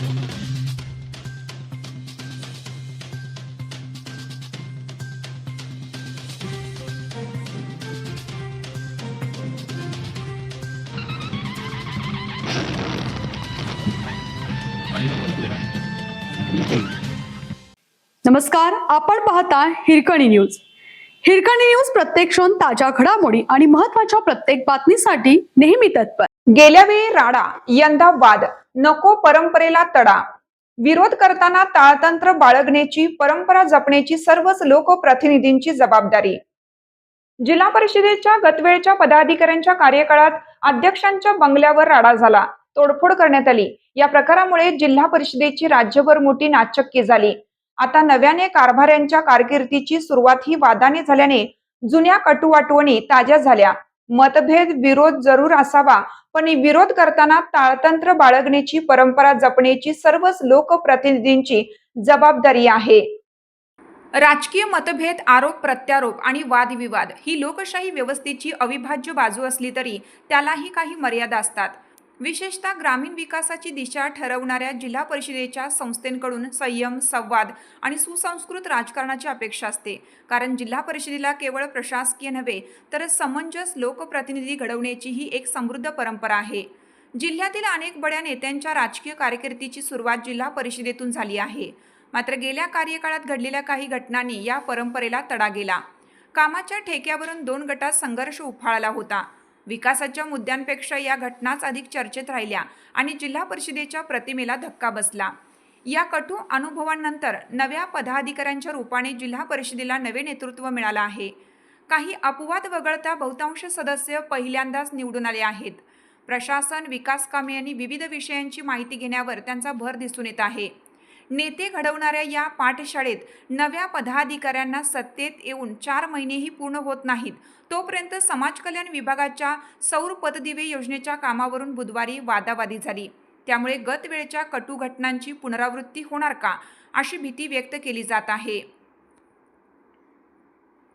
नमस्कार, आपण पाहता हिरकणी न्यूज. हिरकणी न्यूज प्रत्येक क्षण ताज्या घडामोडी आणि महत्त्वाच्या प्रत्येक बातमीसाठी नेहमी तत्पर. गेल्या वेळी राडा, यंदा वाद, नको परंपरेला तडा. विरोध करताना ताळतंत्र बाळगण्याची, परंपरा जपण्याची सर्वच लोकप्रतिनिधींची जबाबदारी. जिल्हा परिषदेच्या गतवेळच्या पदाधिकाऱ्यांच्या कार्यकाळात अध्यक्षांच्या बंगल्यावर राडा झाला, तोडफोड करण्यात आली. या प्रकारामुळे जिल्हा परिषदेची राज्यभर मोठी नाचक्की झाली. आता नव्याने कारभाऱ्यांच्या कारकिर्दीची सुरुवात ही वादाने झाल्याने जुन्या कटू आठवणी ताज्या झाल्या. मतभेद, विरोध जरूर असावा, पण विरोध करताना ताळतंत्र बाळगण्याची, परंपरा जपण्याची सर्वच लोकप्रतिनिधींची जबाबदारी आहे. राजकीय मतभेद, आरोप प्रत्यारोप आणि वादविवाद ही लोकशाही व्यवस्थेची अविभाज्य बाजू असली तरी त्यालाही काही मर्यादा असतात. विशेषतः ग्रामीण विकासाची दिशा ठरवणाऱ्या जिल्हा परिषदेच्या संस्थेकडून संयम, संवाद आणि सुसंस्कृत राजकारणाची अपेक्षा असते. कारण जिल्हा परिषदेला केवळ प्रशासकीय नव्हे तर समंजस लोकप्रतिनिधी घडवण्याची ही एक समृद्ध परंपरा आहे. जिल्ह्यातील अनेक बड्या नेत्यांच्या राजकीय कारकिर्दीची सुरुवात जिल्हा परिषदेतून झाली आहे. मात्र गेल्या कार्यकाळात घडलेल्या काही घटनांनी या परंपरेला तडा गेला. कामाच्या ठेक्यावरून दोन गटात संघर्ष उफाळला होता. विकासाच्या मुद्द्यांपेक्षा या घटनाच अधिक चर्चेत राहिल्या आणि जिल्हा परिषदेच्या प्रतिमेला धक्का बसला. या कटू अनुभवांनंतर नव्या पदाधिकाऱ्यांच्या रूपाने जिल्हा परिषदेला नवे नेतृत्व मिळालं आहे. काही अपवाद वगळता बहुतांश सदस्य पहिल्यांदाच निवडून आले आहेत. प्रशासन, विकास कामे आणि विविध विषयांची माहिती घेण्यावर त्यांचा भर दिसून येत आहे. नेते घडवणाऱ्या या पाठशाळेत नव्या पदाधिकाऱ्यांना सत्तेत येऊन 4 महिनेही पूर्ण होत नाहीत तोपर्यंत समाज कल्याण विभागाच्या सौर पतदिवे योजनेच्या कामावरून बुधवारी वादावादी झाली. त्यामुळे गत वेळच्या कटू घटनांची पुनरावृत्ती होणार का, अशी भीती व्यक्त केली जात आहे.